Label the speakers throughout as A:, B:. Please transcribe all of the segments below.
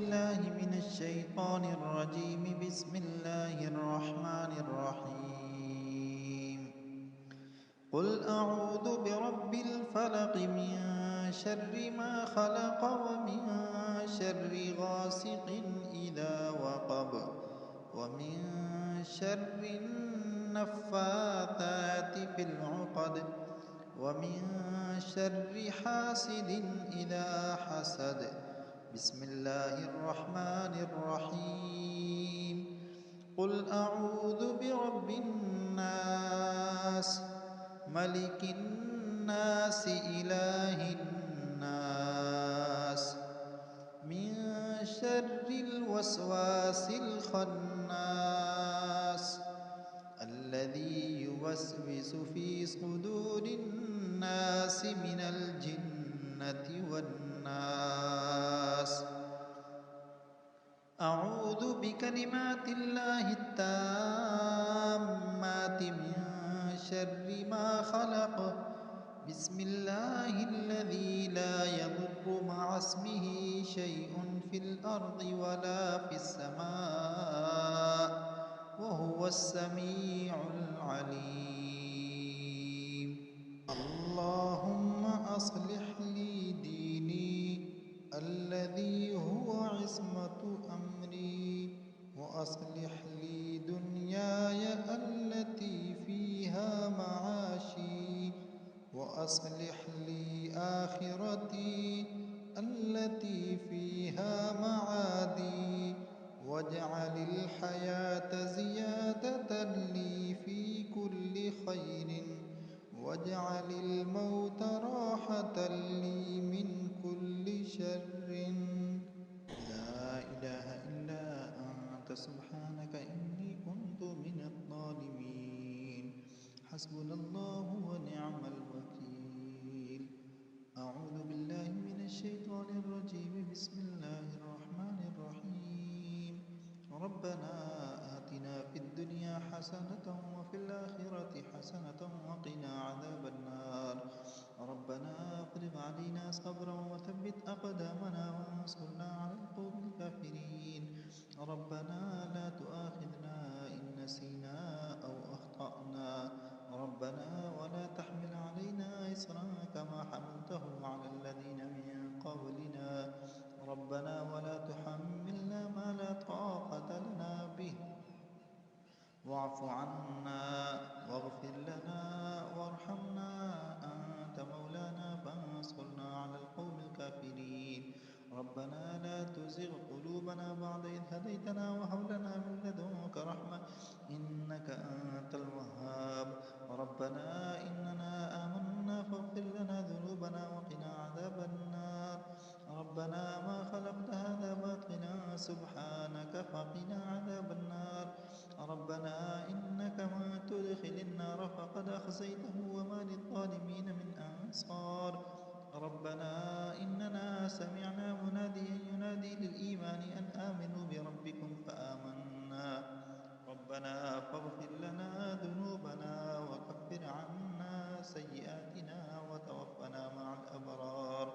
A: بالله من الشيطان الرجيم. بسم الله الرحمن الرحيم. قل أعوذ برب الفلق من شر ما خلق ومن شر غاسق إذا وقب ومن شر النفاثات في العقد ومن شر حاسد إذا حسد. بسم الله الرحمن الرحيم. قل أعوذ برب الناس ملك الناس إله الناس من شر الوسواس الخناس الذي يوسوس في صدور الناس من الجنة والناس. أعوذ بكلمات الله التامات من شر ما خلق. بسم الله الذي لا يضر مع اسمه شيء في الأرض ولا في السماء وهو السميع العليم. اللهم أصلح لي ديني الذي هو عصمة أمري وأصلح لي دنياي التي فيها معاشي وأصلح لي آخرتي التي فيها معادي واجعل الحياة زيادة لي في كل خير واجعل الموت راحة لي من كل شر. لا إله إلا أنت سبحانك إني كنت من الظالمين. حسبنا الله ونعم الوكيل. أعوذ بالله من الشيطان الرجيم. بسم الله الرحمن الرحيم. ربنا آتنا في الدنيا حسنة وفي الآخرة حسنة وقنا عذاب النار. ربنا افرغ علينا صبرا وثبت أقدامنا وانصرنا على القوم الكافرين. ربنا لا تؤاخذنا إن نسينا أو أخطأنا. ربنا ولا تحمل علينا إصرا كما حملته على الذين من قبلنا. ربنا ولا تحملنا ما لا طاقة لنا به واعف عنا واغفر لنا وارحمنا أنت مولانا فانصرنا على القوم الكافرين. ربنا لا تزغ قلوبنا بعد إذ هديتنا وهب لنا من لدنك رحمة إنك أنت الوهاب. ربنا إننا آمنا فاغفر لنا ذنوبنا وقنا عذاب النار. ربنا ما خلقت هذا باطلا سبحانك فقنا عذاب النار. ربنا إنك من تدخل النار فقد أخزيته وما للظالمين من أنصار. ربنا إننا سمعنا مناديا ينادي للإيمان أن آمنوا بربكم فآمنا. ربنا فاغفر لنا ذنوبنا وكفر عنا سيئاتنا وتوفنا مع الأبرار.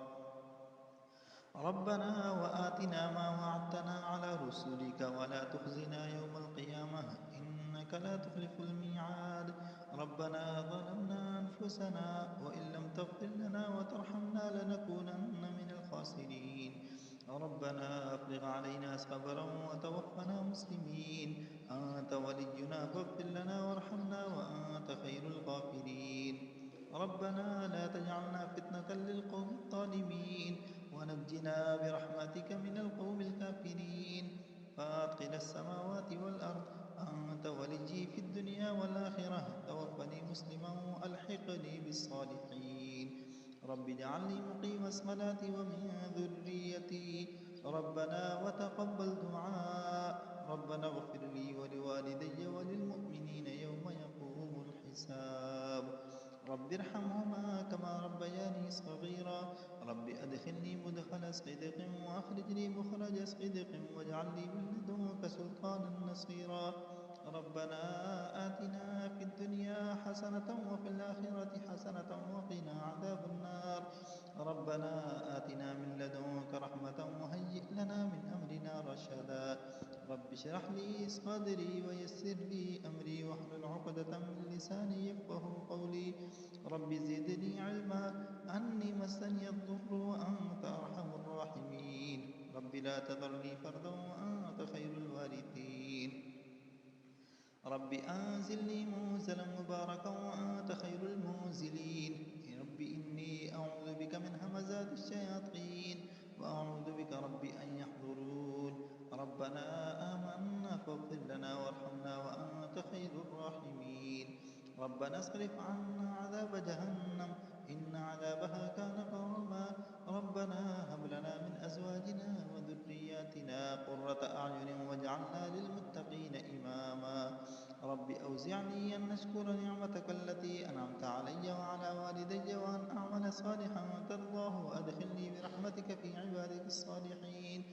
A: ربنا وآتنا ما وعدتنا على رسلك ولا تخزنا يوم القيامة إنك لا تخلف الميعاد. ربنا ظلمنا أنفسنا وإن لم تغفر لنا وترحمنا لنكونن من الخاسرين. ربنا أفرغ علينا صبرا وتوفنا مسلمين. أنت ولينا فاغفر لنا وارحمنا وأنت خير الغافرين. ربنا لا تجعلنا فتنة للقوم الظالمين ونجنا برحمتك من القوم الكافرين. فاطر السماوات والأرض أنت وليي في الدنيا والآخرة توفني مسلما وألحقني بالصالحين. رب اجعلني مقيم الصلاة ومن ذريتي ربنا وتقبل دعاء. ربنا اغفر لي ولوالدي وللمؤمنين يوم يقوم الحساب. رب ارحمهما كما ربياني صغيرا. رب أدخلني مدخل صدق وأخرجني مخرج صدق واجعل لي من لدنك سلطانا نصيرا. ربنا آتنا في الدنيا حسنة وفي الآخرة حسنة وقنا عذاب النار. ربنا آتنا من لدنك رحمة وهيئ لنا من أمرنا اشرح لي صدري ويسر لي أمري واحلل عقدة من لساني يفقه قولي. رب زدني علما أني مسني الضر وأنت أرحم الراحمين. رب لا تذرني فردا وأنت خير الوارثين. رب أنزلني منزلا مباركا وأنت خير المنزلين. رب إني أعوذ بك من همزات الشياطين وأعوذ بك رب أن يحضرون. ربنا آمنا فاغفر لنا وارحمنا وأنت خير الراحمين. ربنا اصرف عنا عذاب جهنم إن عذابها كان غراما. ربنا هب لنا من أزواجنا وذرياتنا قرة أعين واجعلنا للمتقين إماما. رب أوزعني أن أشكر نعمتك التي أنعمت علي وعلى والدي وأن أعمل صالحا ترضاه وأدخلني برحمتك في عبادك الصالحين.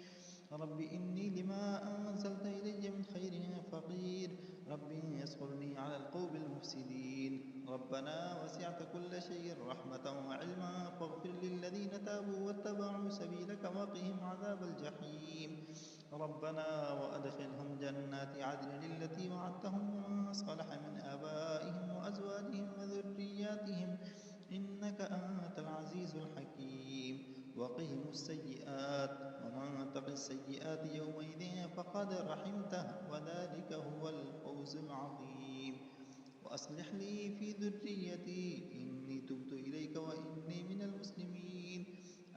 A: رب إني لما أنزلت إلي من خير فقير. رب يسقلني على القوم المفسدين. ربنا وسعت كل شيء رحمة وعلما فاغفر للذين تابوا واتبعوا سبيلك وقهم عذاب الجحيم. ربنا وأدخلهم جنات عدن التي وعدتهم ومن صلح من آبائهم وأزواجهم وذرياتهم إنك أنت العزيز الحكيم. وقهم السيئات ومن تق السيئات يومئذ فقد رحمته وذلك هو الفوز العظيم. وأصلح لي في ذريتي إني تبت إليك وإني من المسلمين.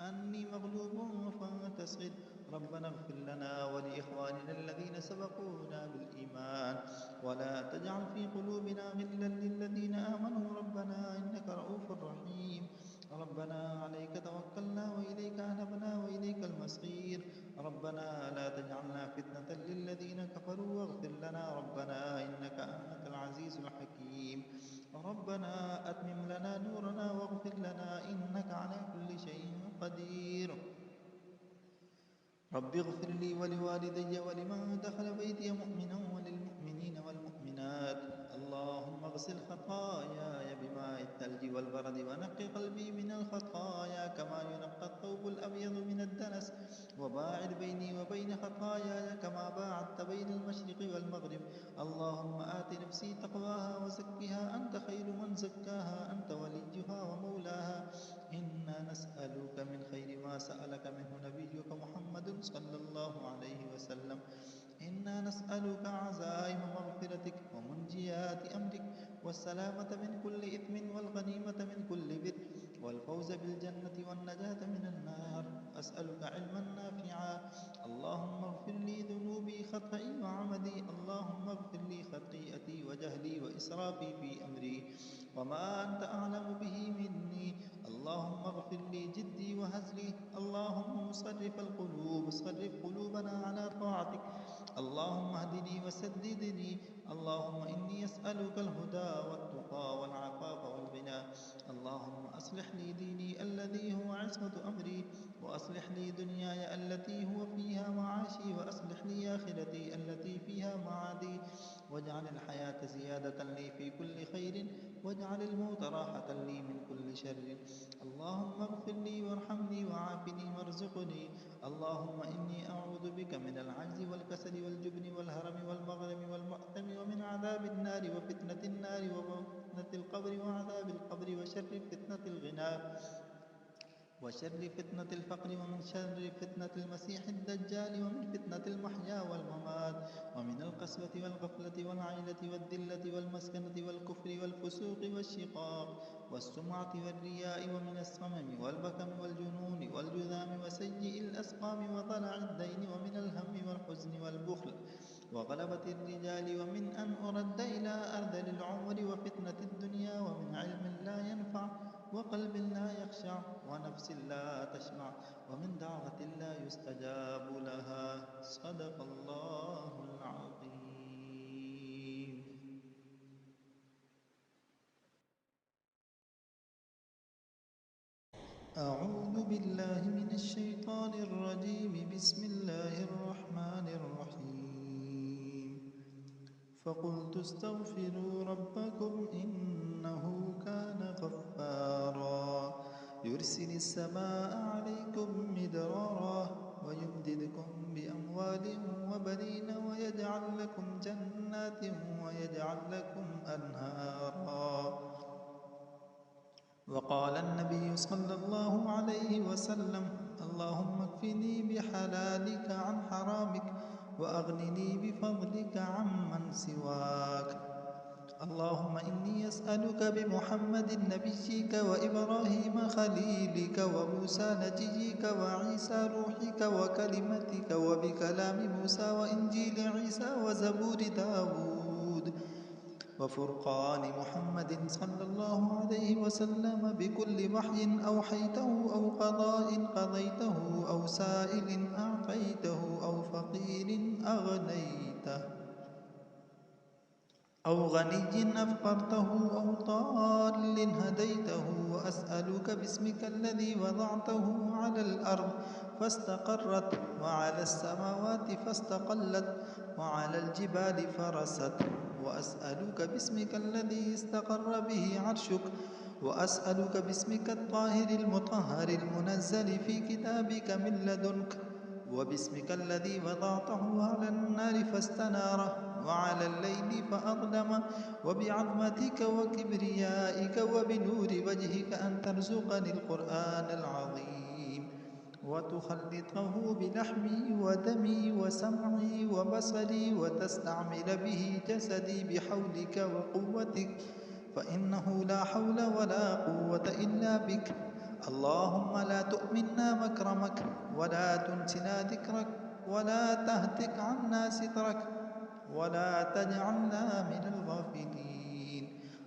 A: أني مغلوب فانتصر. ربنا اغفر لنا ولإخواننا الذين سبقونا بالإيمان ولا تجعل في قلوبنا غلا للذين آمنوا ربنا إنك رؤوف رحيم. ربنا عليك توكلنا وإليك أنبنا وإليك المصير. ربنا لا تجعلنا فتنة للذين كفروا واغفر لنا ربنا إنك أنت العزيز الحكيم. ربنا أتمم لنا نورنا واغفر لنا إنك على كل شيء قدير. رب اغفر لي ولوالدي ولمن دخل بيتي مؤمنا وللمؤمنين والمؤمنات. اللهم اغسل خطاياي بماء الثلج والبرد ونق قلبي من الخطايا كما ينقى الثوب الأبيض من الدنس. وباعد بيني وبين خطاياي كما باعدت بين المشرق والمغرب. اللهم آت نفسي تقواها وزكها أنت خير من زكاها أنت وليها ومولاها. إنا نسألك من خير ما سألك منه نبيك محمد صلى الله عليه وسلم. إنا نسألك عزائم مغفرتك ومنجيات أمرك والسلامة من كل إثم والغنيمة من كل بر والفوز بالجنة والنجاة من النار. أسألك علما نافعا. اللهم اغفر لي ذنوبي خطئي وعمدي. اللهم اغفر لي خطيئتي وجهلي وإسرافي في أمري وما أنت أعلم به مني. اللهم اغفر لي جدي وهزلي. اللهم مصرف القلوب صرف قلوبنا على طاعتك. اللهم اهدني وسددني. اللهم إني أسألك الهدى والتقى والعفاف والغنى. اللهم أصلح لي ديني الذي هو عصمة أمري وأصلح لي دنياي التي هو فيها معاشي وأصلح لي آخرتي التي فيها معادي. واجعل الحياة زيادة لي في كل خير واجعل الموت راحة لي من كل شر. اللهم اغفر لي وارحمني وعافني وارزقني. اللهم إني أعوذ بك من العجز والكسل والجبن والهرم والمغرم والمأثم ومن عذاب النار وفتنة النار وفتنة القبر وعذاب القبر وشر فتنة الغنى وشر فتنة الفقر ومن شر فتنة المسيح الدجال ومن فتنة المحيا والممات ومن القسوة والغفلة والعيلة والذلة والمسكنة والكفر والفسوق والشقاق والسمعة والرياء ومن الصمم والبكم والجنون والجذام وسيء الأسقام وضلع الدين ومن الهم والحزن والبخل وغلبة الرجال ومن أن أرد إلى أرذل العمر وفتنة الدنيا ومن علم لا ينفع وقلب لا يخشع ونفس لا تشبع ومن دعوة لا يستجاب لها. صدق الله العظيم. أعوذ بالله من الشيطان الرجيم. بسم الله الرحمن الرحيم. فقلت استغفروا ربكم إنه كان غفارا يرسل السماء عليكم مدرارا ويمددكم بأموال وبنين ويجعل ويجعل لكم جنات ويجعل لكم أنهارا. وقال النبي صلى الله عليه وسلم: اللهم اكفني بحلالك عن حرامك وأغنني بفضلك عمن سواك. اللهم إني أسألك بمحمد نبيك وإبراهيم خليلك وموسى نجيك وعيسى روحك وكلمتك وبكلام موسى وإنجيل عيسى وزبور داود وفرقان محمد صلى الله عليه وسلم بكل وحي أوحيته أو قضاء قضيته أو سائل أعطيته أو فقير أغنيته أو غني أفقرته أو ضال هديته. وأسألك باسمك الذي وضعته على الأرض فاستقرت وعلى السماوات فاستقلت وعلى الجبال فرست. وأسألك باسمك الذي استقر به عرشك. وأسألك باسمك الطاهر المطهر المنزل في كتابك من لدنك. وباسمك الذي وضعته على النار فاستنار وعلى الليل فأظلم. وبعظمتك وكبريائك وبنور وجهك أن ترزقني القرآن العظيم وتخلطه بلحمي ودمي وسمعي وبصري وتستعمل به جسدي بحولك وقوتك، فإنه لا حول ولا قوة إلا بك. اللهم لا تؤمنا مكرمك ولا تنسنا ذكرك ولا تهتك عنا سترك ولا تجعلنا من الغافلين.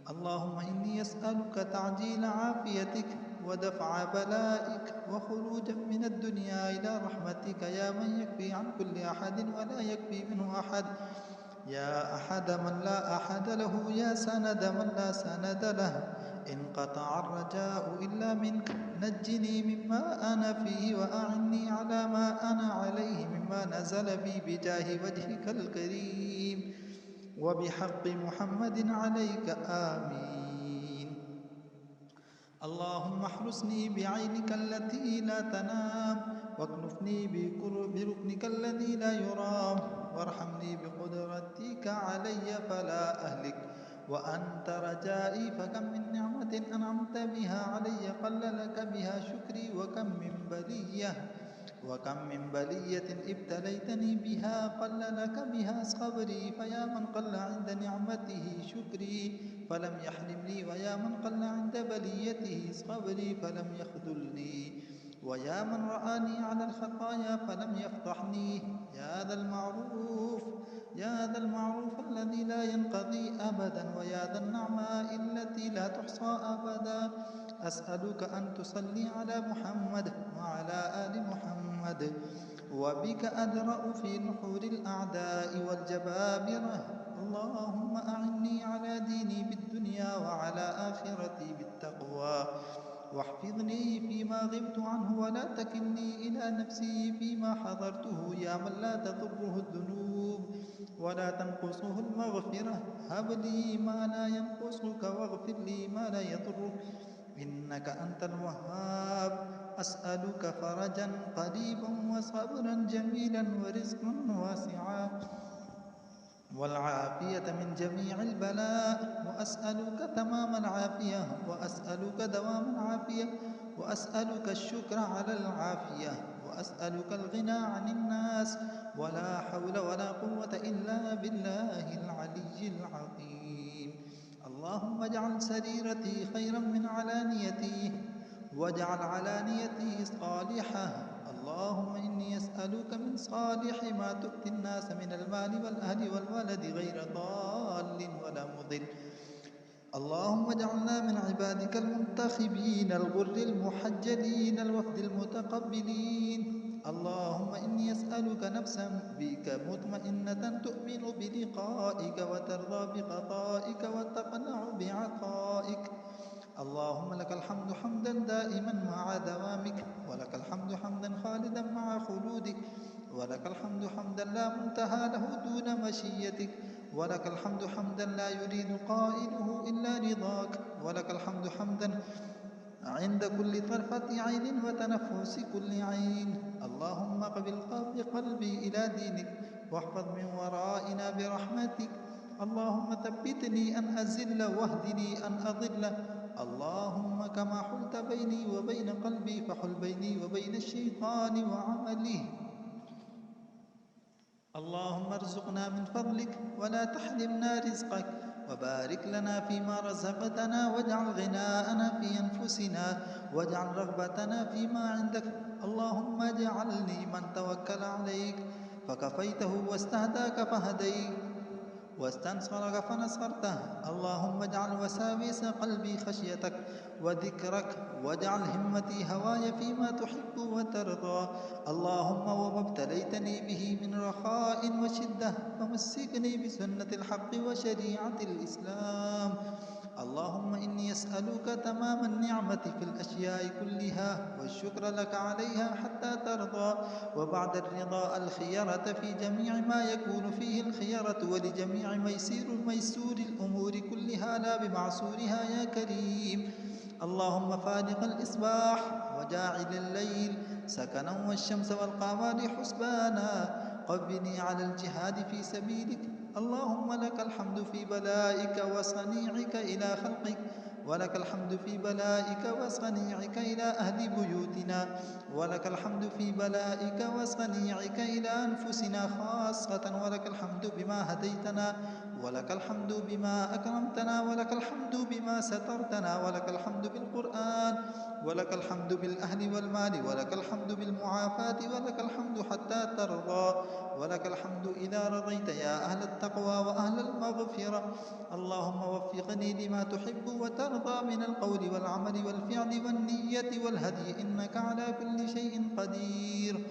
A: اللهم إني أسألك تعجيل عافيتك ودفع بلائك وخروجا من الدنيا إلى رحمتك يا من يكفي عن كل أحد ولا يكفي منه أحد، يا أحد من لا أحد له، يا سند من لا سند له. انقطع الرجاء إلا منك، نجني مما أنا فيه وأعني على ما أنا عليه مما نزل بي بجاه وجهك الكريم وبحق محمد عليك آمين. اللهم احرسني بعينك التي لا تنام واكنفني بركنك الذي لا يرام وارحمني بقدرتك علي فلا أهلك وأنت رجائي. فكم من نعمة أنعمت بها علي قل لك بها شكري وكم من بلية ابتليتني بها قل لك بها صبري. فيا من قل عند نعمته شكري فلم يحرمني ويا من قل عند بليته صبري فلم يخذلني ويا من رآني على الخطايا فلم يفضحني. يا ذا المعروف الذي لا ينقضي أبدا ويا ذا النعماء التي لا تحصى أبدا. أسألك أن تصلي على محمد وعلى آل محمد وبك أدرأ في نحور الأعداء والجبابرة. اللهم أعني على ديني بالدنيا وعلى آخرتي بالتقوى واحفظني فيما غبت عنه ولا تكلني إلى نفسي فيما حضرته يا من لا تضره الذنوب ولا تنقصه المغفرة. هب لي ما لا ينقصك واغفر لي ما لا يضرك إنك أنت الوهاب. أسألك فرجا قريبا وصبرا جميلا ورزقا واسعا والعافية من جميع البلاء. وأسألك تمام العافية وأسألك دوام العافية وأسألك الشكر على العافية وأسألك الغنى عن الناس ولا حول ولا قوة إلا بالله العلي العظيم. اللهم اجعل سريرتي خيرا من علانيتي واجعل علانيتي صالحة. اللهم إني أسألك من صالح ما تؤتي الناس من المال والأهل والولد غير ضال ولا مضل. اللهم اجعلنا من عبادك المنتخبين الغر المحجلين الوفد المتقبلين. اللهم إني أسألك نفسا بك مطمئنة تؤمن بلقائك وترضى بقضائك وتقنع بعطائك. اللهم لك الحمد حمدا دائما مع دوامك ولك الحمد حمدا خالدا مع خلودك ولك الحمد حمدا لا منتهى له دون مشيتك ولك الحمد حمدا لا يريد قائله إلا رضاك ولك الحمد حمدا عند كل طرفة عين وتنفس كل عين اللهم قبل قلبي إلى دينك واحفظ من ورائنا برحمتك. اللهم ثبتني أن أزل واهدني أن أضل. اللهم كما حلت بيني وبين قلبي فحل بيني وبين الشيطان وعمله. اللهم ارزقنا من فضلك ولا تحرمنا رزقك، وبارك لنا فيما رزقتنا، واجعل غناءنا في أنفسنا، واجعل رغبتنا فيما عندك. اللهم اجعلني من توكل عليك فكفيته، واستهداك فهديت، واستنصرك فنصرته. اللهم اجعل وساوس قلبي خشيتك وذكرك، واجعل همتي هواي فيما تحب وترضى. اللهم وما ابتليتني به من رخاء وشدة فمسكني بسنة الحق وشريعة الإسلام. اللهم إني أسألك تمام النعمة في الأشياء كلها والشكر لك عليها حتى ترضى، وبعد الرضا الخيرة في جميع ما يكون فيه الخيرة، ولجميع ميسور الأمور كلها لا بمعسورها يا كريم. اللهم فالق الإصباح وجاعل الليل سكنا والشمس والقمر حسبانا، قبني على الجهاد في سبيلك. اللهم لك الحمد في بلائك وصنيعك إلى خلقك، ولك الحمد في بلائك وصنيعك إلى أهل بيوتنا، ولك الحمد في بلائك وصنيعك إلى أنفسنا خاصة، ولك الحمد بما هديتنا، ولك الحمد بما أكرمتنا، ولك الحمد بما سترتنا، ولك الحمد بالقرآن، ولك الحمد بالأهل والمال، ولك الحمد بالمعافاة، ولك الحمد حتى ترضى، ولك الحمد إذا رضيت يا أهل التقوى وأهل المغفرة. اللهم وفقني لما تحب وترضى من القول والعمل والفعل والنية والهدي، إنك على كل شيء قدير.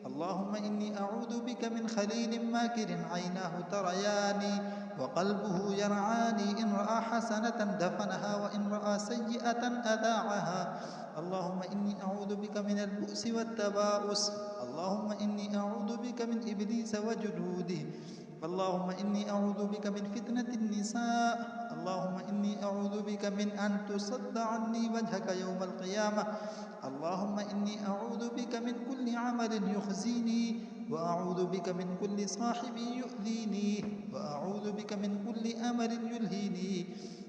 A: اللهم إني أعوذ بك من خليل ماكر عيناه ترياني وقلبه يرعاني، إن رأى حسنة دفنها وإن رأى سيئة أذاعها. اللهم إني أعوذ بك من البؤس والتباؤس. اللهم إني أعوذ بك من إبليس وجنوده. اللهم إني أعوذ بك من فتنة النساء. اللهم إني أعوذ بك من أن تصد عني وجهك يوم القيامة. اللهم إني أعوذ بك من كل عمل يخزيني، وأعوذ بك من كل صاحب يؤذيني، وأعوذ بك من كل أمل يلهيني،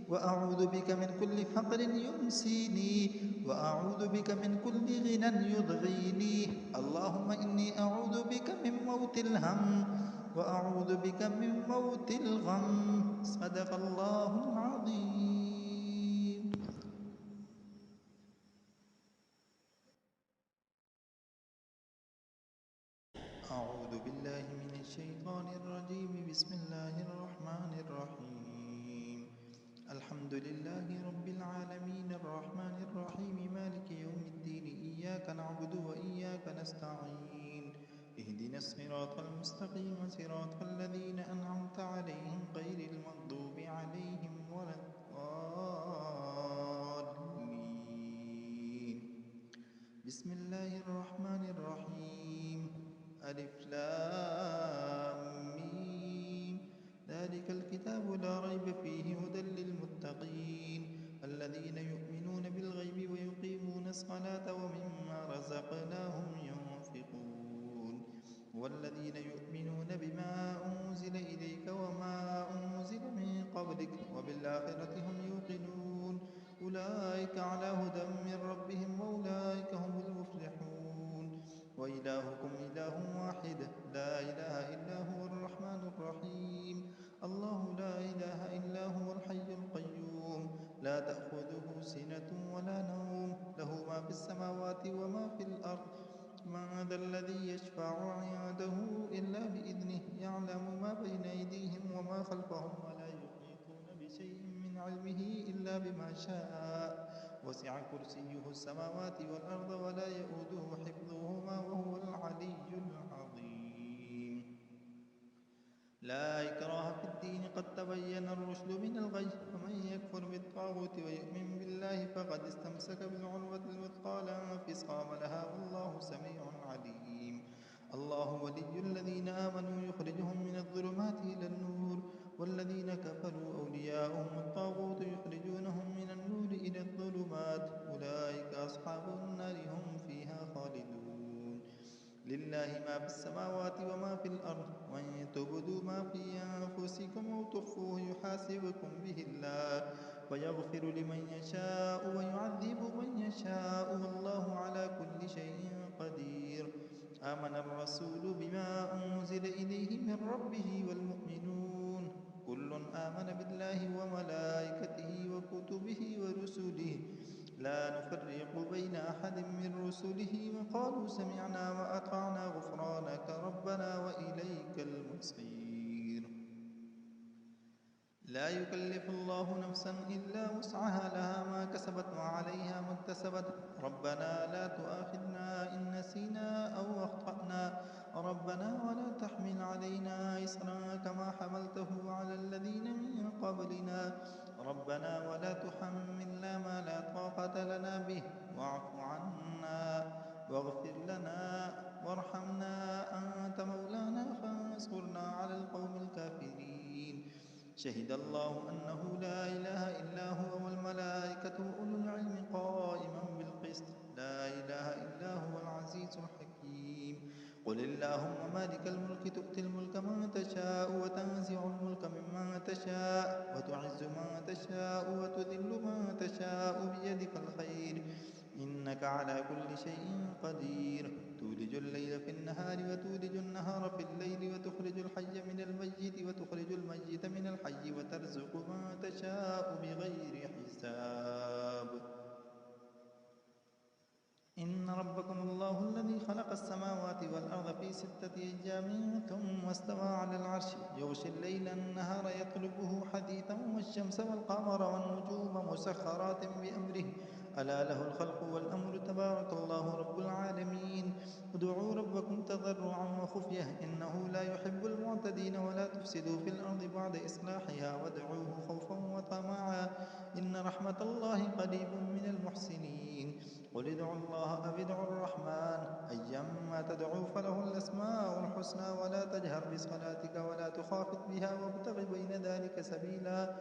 A: وأعوذ بك من كل فقر ينسيني، وأعوذ بك من كل غنى يضغيني. اللهم إني أعوذ بك من موت الهم، وأعوذ بك من موت الغم. صدق الله العظيم. أعوذ بالله من الشيطان الرجيم. بسم الله الرحمن الرحيم. الحمد لله رب العالمين الرحمن الرحيم مالك يوم الدين، إياك نعبد وإياك نستعين، اهدنا الصراط المستقيم صراط الذين أنعمت عليهم غير المغضوب عليهم ولا الضالين. بسم الله الرحمن الرحيم. ألف لام ميم. ذلك الكتاب لا ريب فيه هدى للمتقين الذين يؤمنون بالغيب ويقيمون الصلاة ومما رزقناهم ينفقون، والذين يؤمنون بما أنزل إليك وما أنزل من قبلك وبالآخرة هم يوقنون. أولئك على هدى من ربهم وأولئك هم المفلحون. وإلهكم إله واحد لا إله إلا هو الرحمن الرحيم. الله لا إله إلا هو الحي القيوم، لا تأخذه سنة ولا نوم، له ما في السماوات وما في الأرض. من ذا الذي يشفع عنده إلا بإذنه، يعلم ما بين أيديهم وما خلفهم، ولا يحيطون بشيء من علمه إلا بما شاء. وسع كرسيه السماوات والأرض ولا يؤوده حفظهما وهو العلي العظيم. لا إكراه في الدين، قد تبين الرشد من الغي، فمن يكفر بالطاغوت ويؤمن بالله فقد استمسك بالعروة الوثقى لا انفصام لها، والله سميع عليم. الله ولي الذين آمنوا يخرجهم من الظلمات إلى النور، والذين كفروا أولياؤهم الطاغوت يخرجونهم من النور إلى الظلمات، أولئك أصحاب النار هم فيها خالدون. ما في السماوات وما في الأرض وإن تبدوا ما في أنفسكم أو تخفوه يحاسبكم به الله فيغفر لمن يشاء ويعذب من يشاء والله على كل شيء قدير. آمن الرسول بما أنزل إليه من ربه والمؤمنون كل آمن بالله وملائكته وكتبه ورسله لا نفرق بين أحد من رسله وقالوا سمعنا وأطعنا غفرانك ربنا وإليك المصير. لا يكلف الله نفسا إلا وسعها لها ما كسبت وعليها ما اكتسبت ربنا لا تؤاخذنا إن نسينا أو أخطأنا ربنا ولا تحمل علينا إصرا كما حملته على الذين من قبلنا ربنا ولا تحملنا ما لا طاقة لنا به واعف عنا واغفر لنا وارحمنا أنت مولانا فانصرنا على القوم الكافرين. شهد الله أنه لا إله إلا هو والملائكة وأولو العلم قائما بالقسط لا إله إلا هو العزيز الحكيم. قل اللهم مالك الملك تؤتي الملك من تشاء وتنزع الملك ممن تشاء وتعز من تشاء وتذل من تشاء بيدك الخير إنك على كل شيء قدير. تولج الليل في النهار وتولج النهار في الليل وتخرج الحي من الميت وتخرج الميت من الحي وترزق من تشاء بغير حساب. إن ربكم الله الذي خلق السماوات والأرض في 6 أيام ثم استوى على العرش يغشي الليل النهار يطلبه حثيثا والشمس والقمر والنجوم مسخرات بأمره ألا له الخلق والأمر تبارك الله رب العالمين. ادعوا ربكم تضرعا وخفية إنه لا يحب المعتدين ولا تفسدوا في الأرض بعد إصلاحها وادعوه خوفا وطمعا إن رحمة الله قريب من المحسنين. قل ادعوا الله أو ادعوا الرحمن أيما تدعوا فله الأسماء الحسنى ولا تجهر بصلاتك ولا تخافت بها وابتغ بين ذلك سبيلا.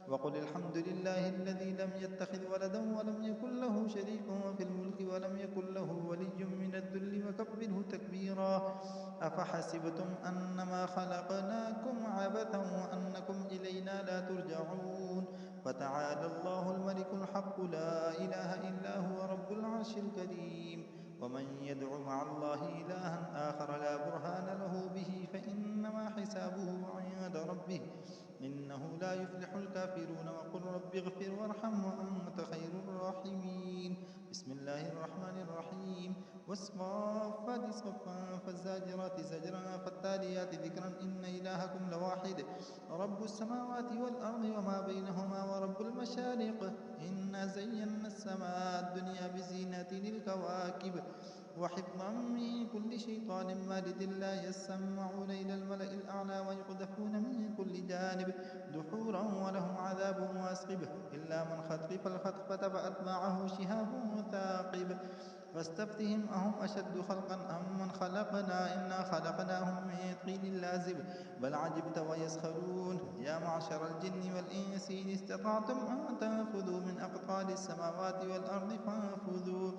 A: وقل الحمد لله الذي لم يتخذ ولدا ولم يكن له شريك في الملك ولم يكن له ولي من الذل وكبره تكبيرا. أفحسبتم أنما خلقناكم عبثا وأنكم إلينا لا ترجعون فتعالى الله الملك الحق لا إله إلا هو رب العرش الكريم. ومن يدع مع الله إلها آخر لا برهان له به فإنما حسابه عند ربه إنه لا يفلح الكافرون. وقل رب اغفر وارحم وأنت خير الراحمين. بسم الله الرحمن الرحيم. والصافات صفا فالزاجرات زجرا فالتاليات ذكرا إن إلهكم لواحد رب السماوات والأرض وما بينهما ورب المشارق إنا زينا السماء الدنيا بزينة للكواكب وحفظا من كل شيطان مارد لا يسمعون إلى الملأ الأعلى ويقذفون من كل جانب دحورا ولهم عذاب واصب إلا من خطف الخطفة فأتبعه شهاب ثاقب. فاستفتهم أهم أشد خلقا أم من خلقنا إنا خلقناهم من طين لازب بل عجبت ويسخرون. يا معشر الجن والإنس إن استطعتم أن تنفذوا من أقطار السماوات والأرض فانفذوا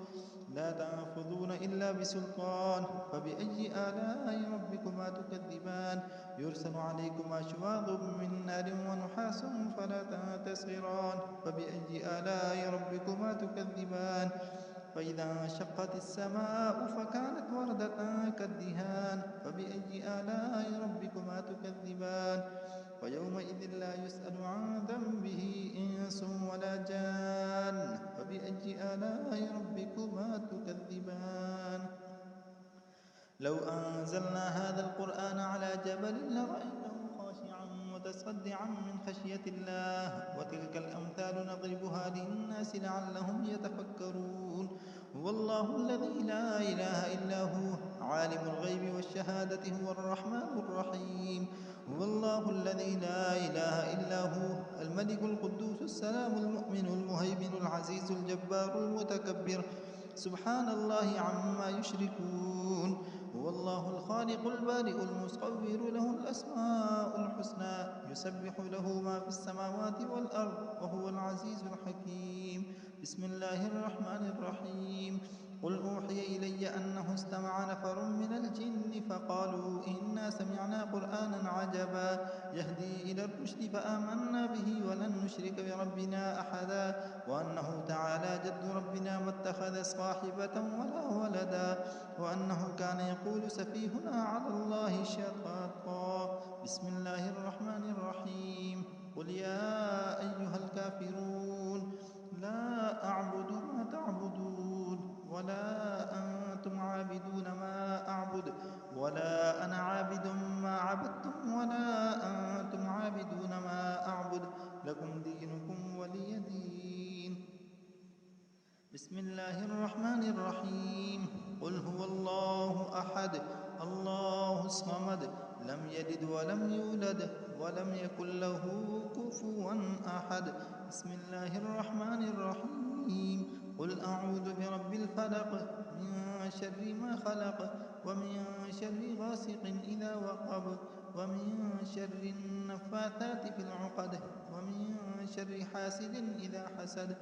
A: لا تنفذون إلا بسلطان. فبأي آلاء ربكما تكذبان يرسل عليكما شواظ من نار ونحاس فلا تنتصران. فبأي آلاء ربكما تكذبان فإذا انشقت السماء فكانت وردة كالدهان. فبأي آلاء ربكما تكذبان فيومئذ لا يسأل عن ذنبه إنس ولا جان. فبأي آلاء ربكما تكذبان لو أنزلنا هذا القرآن على جبل لرأيته خاشعا متصدعا من خشية الله وتلك الأمثال نضربها للناس لعلهم يتفكرون. هو الله الذي لا إله إلا هو عالم الغيب والشهادة هو الرحمن الرحيم. هو الله الذي لا إله إلا هو الملك القدوس السلام المؤمن المهيمن العزيز الجبار المتكبر سبحان الله عما يشركون. هو الله الخالق البارئ المصور له الأسماء الحسنى يسبح له ما في السماوات والأرض وهو العزيز الحكيم. بسم الله الرحمن الرحيم. قل أوحي إلي أنه استمع نفر من الجن فقالوا إنا سمعنا قرآنا عجبا يهدي إلى الرشد فآمنا به ولن نشرك بربنا أحدا وأنه تعالى جد ربنا ما اتخذ صاحبة ولا ولدا وأنه كان يقول سفيهنا على الله شططا بسم الله الرحمن الرحيم قل يا أيها الكافرون لا أعبد ما تعبدون ولا أنتم عابدون ما أعبد ولا أنا عابد ما عبدتم ولا أنتم عابدون ما أعبد لكم دينكم ولي دين بسم الله الرحمن الرحيم قل هو الله أحد الله الصمد لم يلد ولم يولد ولم يكن له كفوا أحد بسم الله الرحمن الرحيم قل أعوذ برب الفلق من شر ما خلق ومن شر غاسق إذا وقب ومن شر النفاثات في العقد ومن شر حاسد إذا حسد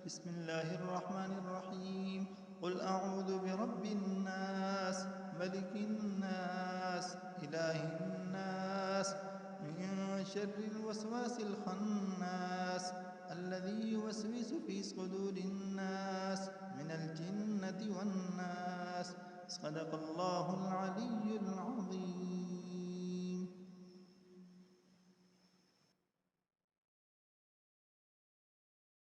A: بسم الله الرحمن الرحيم قل أعوذ برب الناس ملك الناس إله الناس من شر الوسواس الخناس الذي يوسوس في صدور الناس من الجنة والناس صدق الله العلي العظيم